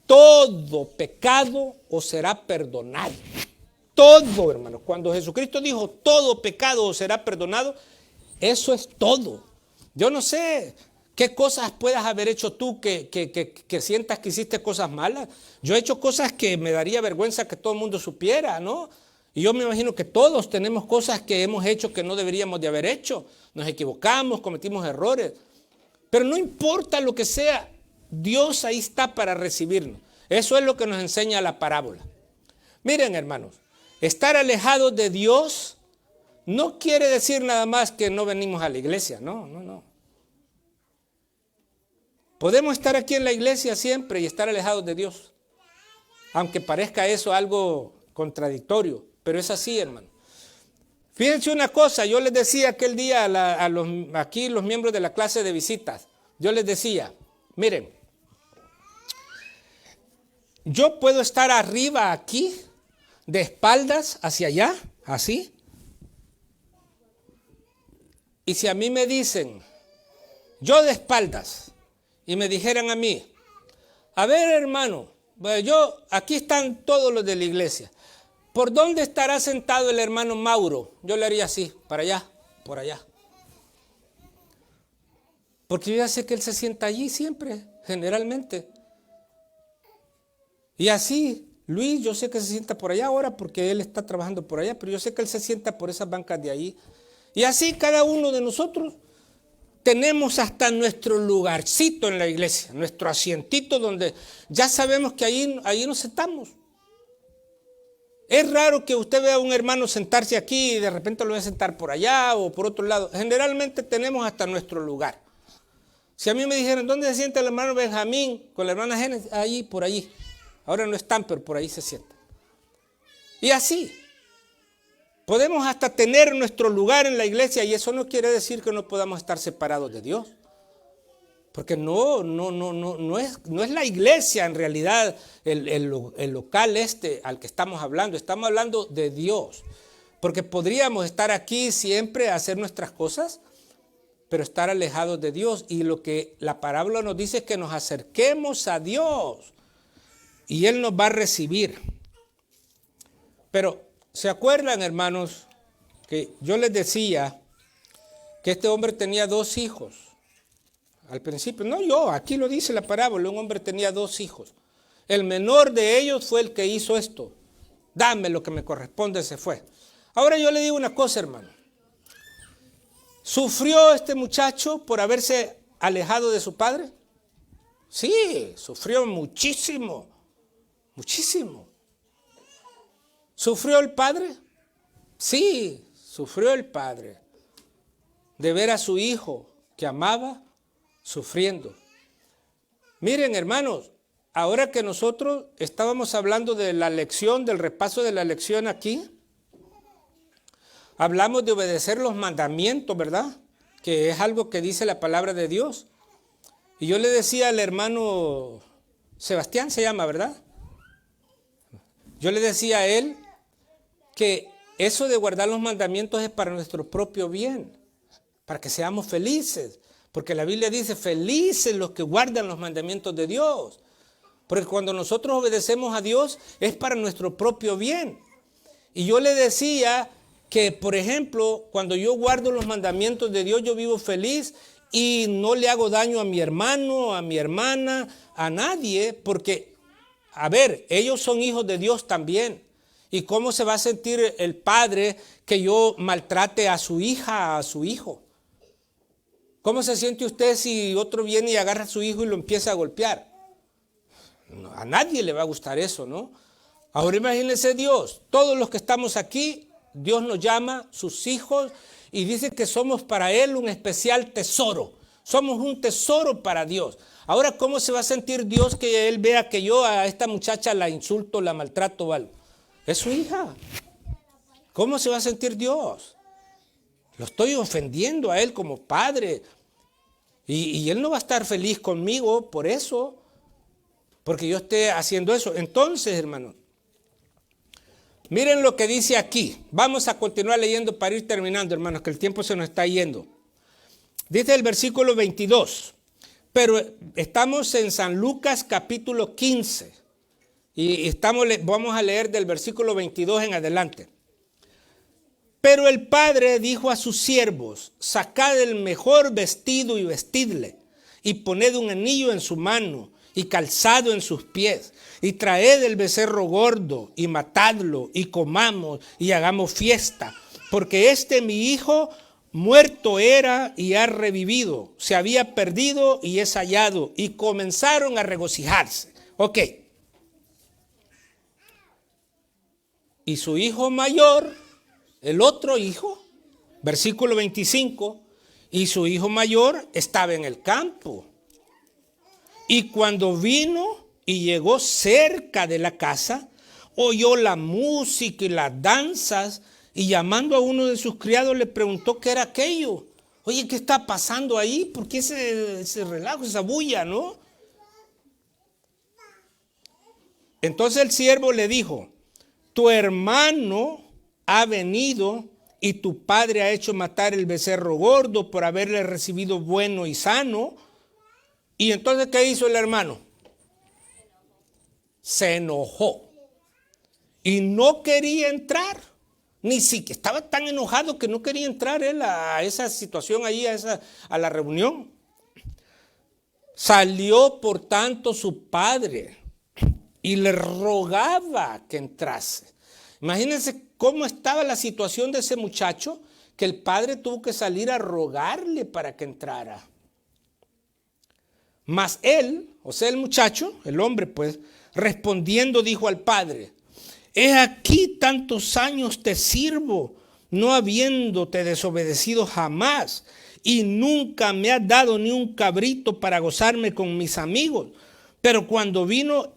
todo pecado os será perdonado. Todo, hermano. Cuando Jesucristo dijo todo pecado os será perdonado, eso es todo. Yo no sé qué cosas puedas haber hecho tú que sientas que hiciste cosas malas. Yo he hecho cosas que me daría vergüenza que todo el mundo supiera, ¿no? Y yo me imagino que todos tenemos cosas que hemos hecho que no deberíamos de haber hecho. Nos equivocamos, cometimos errores. Pero no importa lo que sea, Dios ahí está para recibirnos. Eso es lo que nos enseña la parábola. Miren, hermanos, estar alejados de Dios no quiere decir nada más que no venimos a la iglesia. No. Podemos estar aquí en la iglesia siempre y estar alejados de Dios. Aunque parezca eso algo contradictorio, pero es así, hermano. Fíjense una cosa, yo les decía aquel día aquí los miembros de la clase de visitas, yo les decía: miren, yo puedo estar arriba aquí, de espaldas hacia allá, así. Y si a mí me dicen, yo de espaldas, y me dijeran a mí: a ver, hermano, aquí están todos los de la iglesia, ¿por dónde estará sentado el hermano Mauro? Yo le haría así, para allá, por allá. Porque yo ya sé que él se sienta allí siempre, generalmente. Y así, Luis, yo sé que se sienta por allá ahora porque él está trabajando por allá, pero yo sé que él se sienta por esas bancas de ahí. Y así cada uno de nosotros tenemos hasta nuestro lugarcito en la iglesia, nuestro asientito donde ya sabemos que ahí nos sentamos. Es raro que usted vea a un hermano sentarse aquí y de repente lo vaya a sentar por allá o por otro lado. Generalmente tenemos hasta nuestro lugar. Si a mí me dijeran, ¿dónde se sienta el hermano Benjamín con la hermana Génesis? Allí, por allí. Ahora no están, pero por ahí se sienta. Y así. Podemos hasta tener nuestro lugar en la iglesia y eso no quiere decir que no podamos estar separados de Dios. Porque no es la iglesia en realidad el local al que estamos hablando de Dios. Porque podríamos estar aquí siempre a hacer nuestras cosas, pero estar alejados de Dios. Y lo que la parábola nos dice es que nos acerquemos a Dios y Él nos va a recibir. Pero, ¿se acuerdan, hermanos, que yo les decía que este hombre tenía 2 hijos? Al principio, no yo, aquí lo dice la parábola, un hombre tenía 2 hijos. El menor de ellos fue el que hizo esto. Dame lo que me corresponde, se fue. Ahora yo le digo una cosa, hermano. ¿Sufrió este muchacho por haberse alejado de su padre? Sí, sufrió muchísimo, muchísimo. ¿Sufrió el padre? Sí, sufrió el padre. De ver a su hijo que amaba sufriendo. Miren, hermanos, ahora que nosotros estábamos hablando de la lección, del repaso de la lección aquí, hablamos de obedecer los mandamientos, ¿verdad? Que es algo que dice la palabra de Dios. Y yo le decía al hermano Sebastián, se llama, ¿verdad? Yo le decía a él que eso de guardar los mandamientos es para nuestro propio bien, para que seamos felices. Porque la Biblia dice, felices los que guardan los mandamientos de Dios. Porque cuando nosotros obedecemos a Dios es para nuestro propio bien. Y yo le decía que, por ejemplo, cuando yo guardo los mandamientos de Dios, yo vivo feliz y no le hago daño a mi hermano, a mi hermana, a nadie, porque, a ver, ellos son hijos de Dios también. ¿Y cómo se va a sentir el padre que yo maltrate a su hija, a su hijo? ¿Cómo se siente usted si otro viene y agarra a su hijo y lo empieza a golpear? No, a nadie le va a gustar eso, ¿no? Ahora imagínense Dios, todos los que estamos aquí, Dios nos llama sus hijos y dice que somos para Él un especial tesoro. Somos un tesoro para Dios. Ahora, ¿cómo se va a sentir Dios que Él vea que yo a esta muchacha la insulto, la maltrato o algo? Es su hija. ¿Cómo se va a sentir Dios? Lo estoy ofendiendo a Él como padre. Y Él no va a estar feliz conmigo por eso, porque yo esté haciendo eso. Entonces, hermano, miren lo que dice aquí. Vamos a continuar leyendo para ir terminando, hermanos, que el tiempo se nos está yendo. Dice el versículo 22. Pero estamos en San Lucas capítulo 15. Y vamos a leer del versículo 22 en adelante. Pero el padre dijo a sus siervos, sacad el mejor vestido y vestidle, y poned un anillo en su mano y calzado en sus pies, y traed el becerro gordo y matadlo y comamos y hagamos fiesta, porque mi hijo muerto era y ha revivido, se había perdido y es hallado, y comenzaron a regocijarse. Ok. Y su hijo mayor, el otro hijo, versículo 25, y su hijo mayor estaba en el campo. Y cuando vino y llegó cerca de la casa, oyó la música y las danzas, y llamando a uno de sus criados le preguntó qué era aquello. Oye, ¿qué está pasando ahí? ¿Por qué ese relajo, esa bulla, no? Entonces el siervo le dijo, tu hermano ha venido y tu padre ha hecho matar el becerro gordo por haberle recibido bueno y sano. Y entonces, ¿qué hizo el hermano? Se enojó y no quería entrar. Ni siquiera estaba tan enojado que no quería entrar él a esa situación ahí, a la reunión. Salió por tanto su padre y le rogaba que entrase. Imagínense cómo estaba la situación de ese muchacho, que el padre tuvo que salir a rogarle para que entrara. Mas él, o sea el muchacho, el hombre pues, respondiendo dijo al padre: he aquí tantos años te sirvo, no habiéndote desobedecido jamás, y nunca me has dado ni un cabrito para gozarme con mis amigos. Pero cuando vino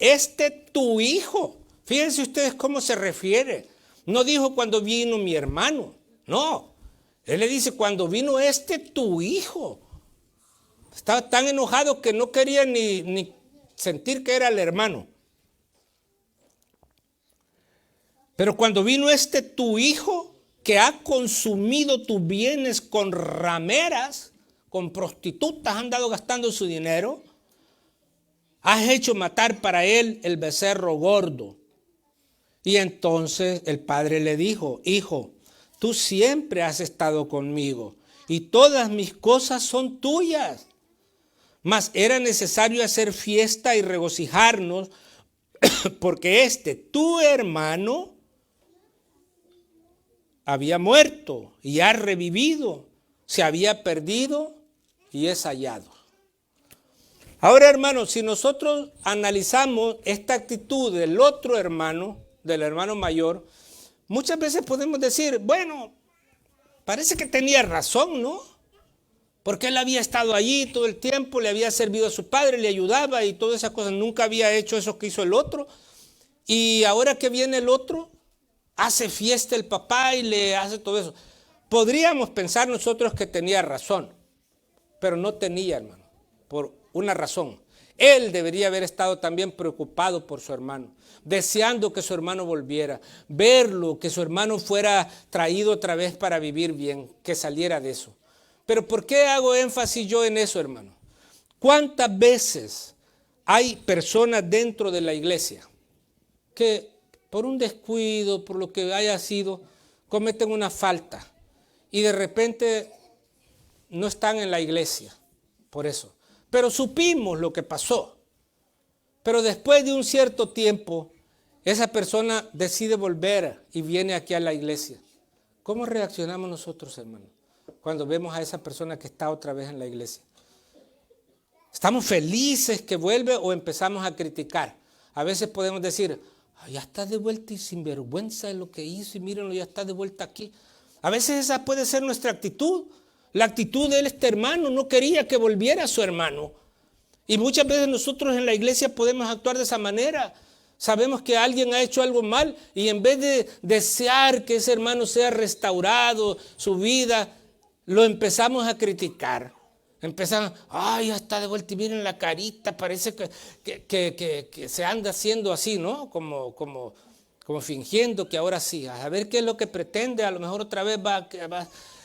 tu hijo, fíjense ustedes cómo se refiere. No dijo cuando vino mi hermano, no. Él le dice cuando vino tu hijo. Estaba tan enojado que no quería ni sentir que era el hermano. Pero cuando vino tu hijo, que ha consumido tus bienes con rameras, con prostitutas, han andado gastando su dinero, has hecho matar para él el becerro gordo. Y entonces el padre le dijo: hijo, tú siempre has estado conmigo y todas mis cosas son tuyas. Mas era necesario hacer fiesta y regocijarnos porque tu hermano, había muerto y ha revivido, se había perdido y es hallado. Ahora, hermanos, si nosotros analizamos esta actitud del otro hermano, del hermano mayor, muchas veces podemos decir, bueno, parece que tenía razón, ¿no? Porque él había estado allí todo el tiempo, le había servido a su padre, le ayudaba y todas esas cosas, nunca había hecho eso que hizo el otro. Y ahora que viene el otro, hace fiesta el papá y le hace todo eso. Podríamos pensar nosotros que tenía razón, pero no tenía, hermano, por una razón. Él debería haber estado también preocupado por su hermano, deseando que su hermano volviera, verlo, que su hermano fuera traído otra vez para vivir bien, que saliera de eso. Pero ¿por qué hago énfasis yo en eso, hermano? ¿Cuántas veces hay personas dentro de la iglesia que por un descuido, por lo que haya sido, cometen una falta y de repente no están en la iglesia por eso? Pero supimos lo que pasó. Pero después de un cierto tiempo, esa persona decide volver y viene aquí a la iglesia. ¿Cómo reaccionamos nosotros, hermano, cuando vemos a esa persona que está otra vez en la iglesia? ¿Estamos felices que vuelve o empezamos a criticar? A veces podemos decir, ya está de vuelta y sin vergüenza de lo que hizo y mírenlo, ya está de vuelta aquí. A veces esa puede ser nuestra actitud. La actitud de este hermano, no quería que volviera su hermano. Y muchas veces nosotros en la iglesia podemos actuar de esa manera. Sabemos que alguien ha hecho algo mal y en vez de desear que ese hermano sea restaurado, su vida, lo empezamos a criticar. Empezamos, ya está de vuelta y miren la carita, parece que se anda haciendo así, ¿no? Como fingiendo que ahora sí, a ver qué es lo que pretende, a lo mejor otra vez va.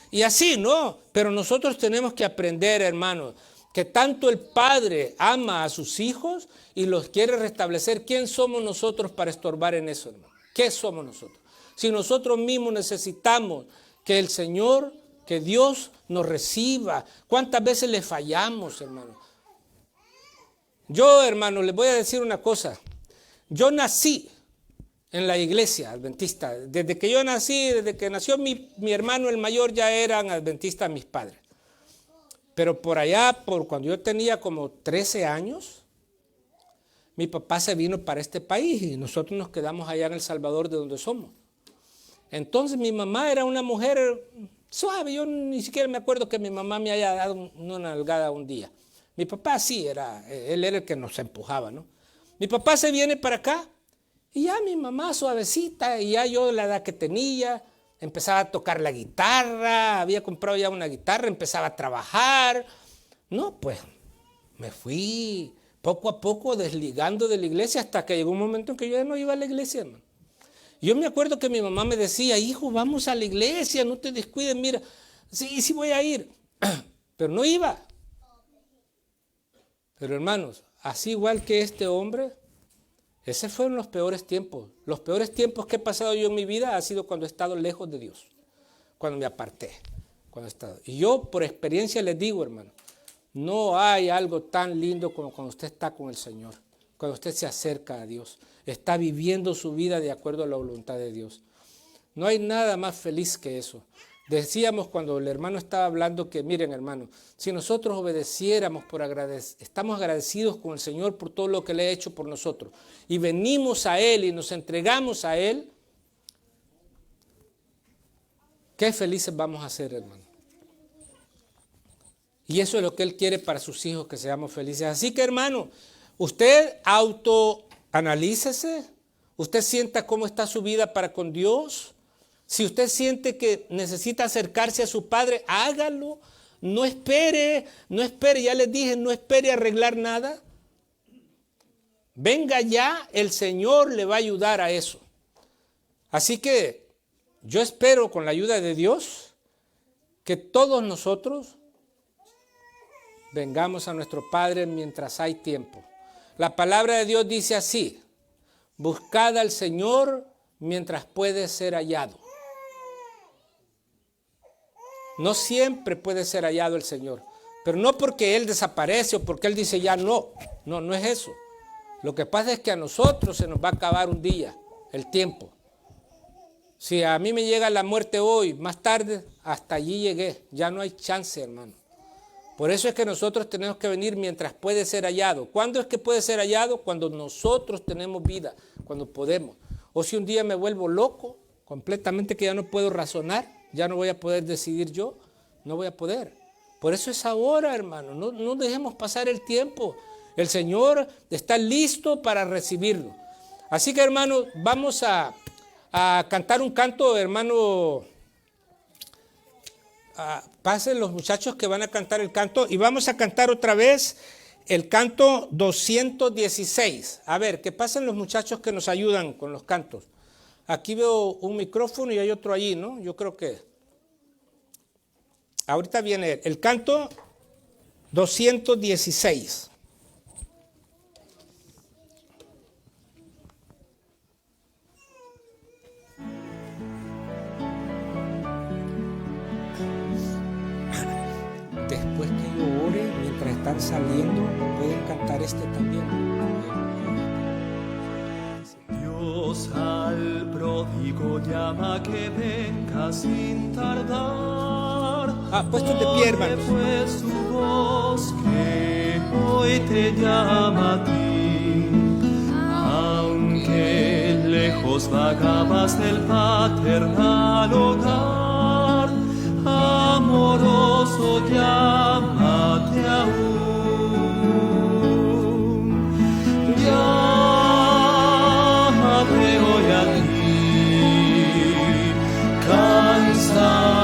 Y así, ¿no? Pero nosotros tenemos que aprender, hermanos, que tanto el Padre ama a sus hijos y los quiere restablecer. ¿Quién somos nosotros para estorbar en eso, hermano? ¿Qué somos nosotros? Si nosotros mismos necesitamos que el Señor, que Dios nos reciba. ¿Cuántas veces le fallamos, hermano? Yo, hermano, les voy a decir una cosa. Yo nací en la iglesia adventista. Desde que yo nací, desde que nació mi hermano el mayor, ya eran adventistas mis padres. Pero por allá, cuando yo tenía como 13 años, mi papá se vino para este país y nosotros nos quedamos allá en El Salvador, de donde somos. Entonces mi mamá era una mujer suave. Yo ni siquiera me acuerdo que mi mamá me haya dado una nalgada un día. Mi papá sí, él era el que nos empujaba, ¿no? Mi papá se viene para acá y ya mi mamá suavecita, y ya yo la edad que tenía, empezaba a tocar la guitarra, había comprado ya una guitarra, empezaba a trabajar. No, pues me fui poco a poco desligando de la iglesia hasta que llegó un momento en que yo ya no iba a la iglesia, hermano. Yo me acuerdo que mi mamá me decía, hijo, vamos a la iglesia, no te descuides, mira, sí voy a ir, pero no iba. Pero hermanos, así igual que este hombre, esos fueron los peores tiempos. Los peores tiempos que he pasado yo en mi vida ha sido cuando he estado lejos de Dios, cuando me aparté, cuando he estado. Y yo por experiencia les digo, hermano, no hay algo tan lindo como cuando usted está con el Señor. cuando usted se acerca a Dios, está viviendo su vida de acuerdo a la voluntad de Dios. No hay nada más feliz que eso. Decíamos cuando el hermano estaba hablando que, miren hermano, si nosotros obedeciéramos estamos agradecidos con el Señor por todo lo que le ha hecho por nosotros y venimos a Él y nos entregamos a Él, qué felices vamos a ser, hermano. Y eso es lo que Él quiere para sus hijos, que seamos felices. Así que, hermano, usted autoanalícese, usted sienta cómo está su vida para con Dios. Si usted siente que necesita acercarse a su Padre, hágalo. No espere, ya les dije, no espere arreglar nada. Venga ya, el Señor le va a ayudar a eso. Así que yo espero con la ayuda de Dios que todos nosotros vengamos a nuestro Padre mientras hay tiempo. La palabra de Dios dice así: buscad al Señor mientras puede ser hallado. No siempre puede ser hallado el Señor, pero no porque Él desaparece o porque Él dice ya no es eso. Lo que pasa es que a nosotros se nos va a acabar un día, el tiempo. Si a mí me llega la muerte hoy, más tarde, hasta allí llegué, ya no hay chance, hermano. Por eso es que nosotros tenemos que venir mientras puede ser hallado. ¿Cuándo es que puede ser hallado? Cuando nosotros tenemos vida, cuando podemos. O si un día me vuelvo loco, completamente que ya no puedo razonar, ya no voy a poder decidir yo, no voy a poder. Por eso es ahora, hermano, no dejemos pasar el tiempo. El Señor está listo para recibirlo. Así que, hermano, vamos a cantar un canto, hermano. Pasen los muchachos que van a cantar el canto y vamos a cantar otra vez el canto 216. A ver, que pasen los muchachos que nos ayudan con los cantos. Aquí veo un micrófono y hay otro allí, ¿no? Yo creo que ahorita viene el canto 216. Después que yo ore, mientras están saliendo, pueden cantar este también. Dios al pródigo llama que venga sin tardar. Puestos de pie, hermanos. Pues su voz que hoy te llama a ti. Aunque lejos vagabas del paternal hogar, amoroso llámate aún. Llámate hoy a ti, cansado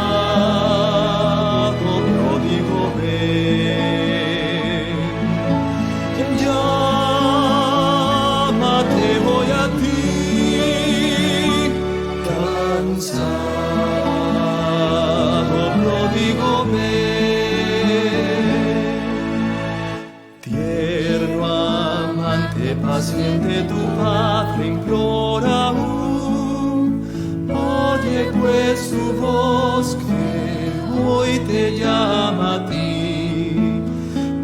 pródigo ven. Llámate hoy a ti, cansado pródigo ven. Tierno amante paciente, tu Padre implora aún. Oye pues su voz que hoy te llama a ti.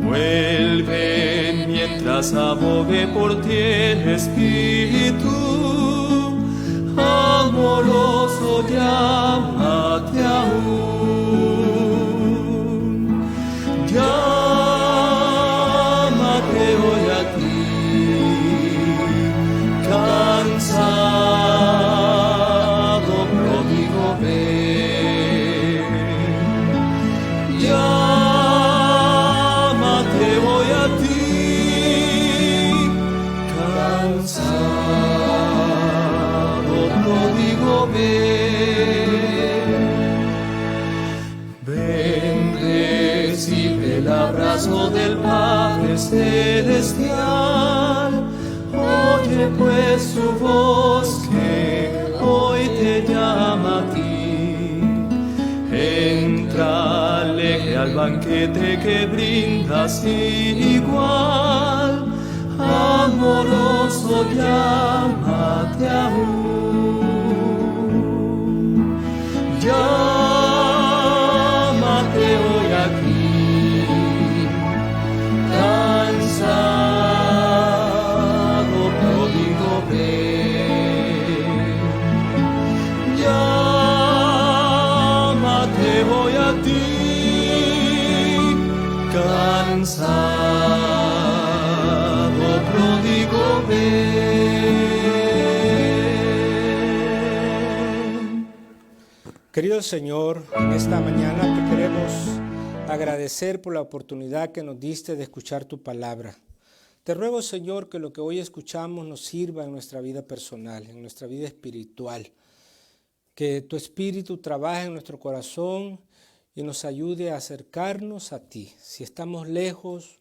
Vuelve mientras abogue por ti el Espíritu. Amoroso llámate aún. Llámate hoy a ti, cansado pródigo ven. Llámate hoy a ti, cansado pródigo ven. Ven, recibe el abrazo del Padre Celestial. Oye pues su voz que hoy te llama a ti. Entra alegre al banquete que brinda sin igual. Amoroso llámate aún. Llámate hoy aquí, cansado Querido Señor, en esta mañana te queremos agradecer por la oportunidad que nos diste de escuchar tu palabra. Te ruego, Señor, que lo que hoy escuchamos nos sirva en nuestra vida personal, en nuestra vida espiritual. Que tu Espíritu trabaje en nuestro corazón y nos ayude a acercarnos a ti. Si estamos lejos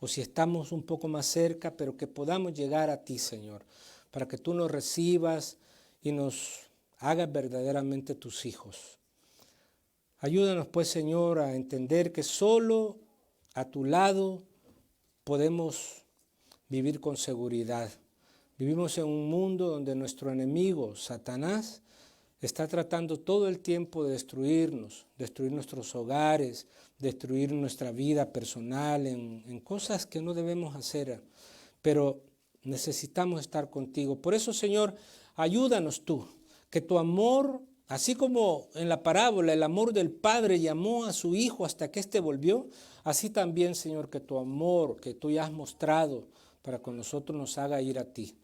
o si estamos un poco más cerca, pero que podamos llegar a ti, Señor, para que tú nos recibas y nos hagas verdaderamente tus hijos. Ayúdanos pues, Señor, a entender que solo a tu lado podemos vivir con seguridad. Vivimos en un mundo donde nuestro enemigo, Satanás, está tratando todo el tiempo de destruirnos, destruir nuestros hogares, destruir nuestra vida personal en cosas que no debemos hacer. Pero necesitamos estar contigo. Por eso, Señor, ayúdanos tú. Que tu amor, así como en la parábola el amor del Padre llamó a su Hijo hasta que éste volvió, así también, Señor, que tu amor que tú ya has mostrado para con nosotros nos haga ir a ti.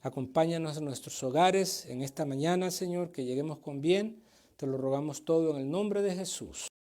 Acompáñanos en nuestros hogares en esta mañana, Señor, que lleguemos con bien. Te lo rogamos todo en el nombre de Jesús.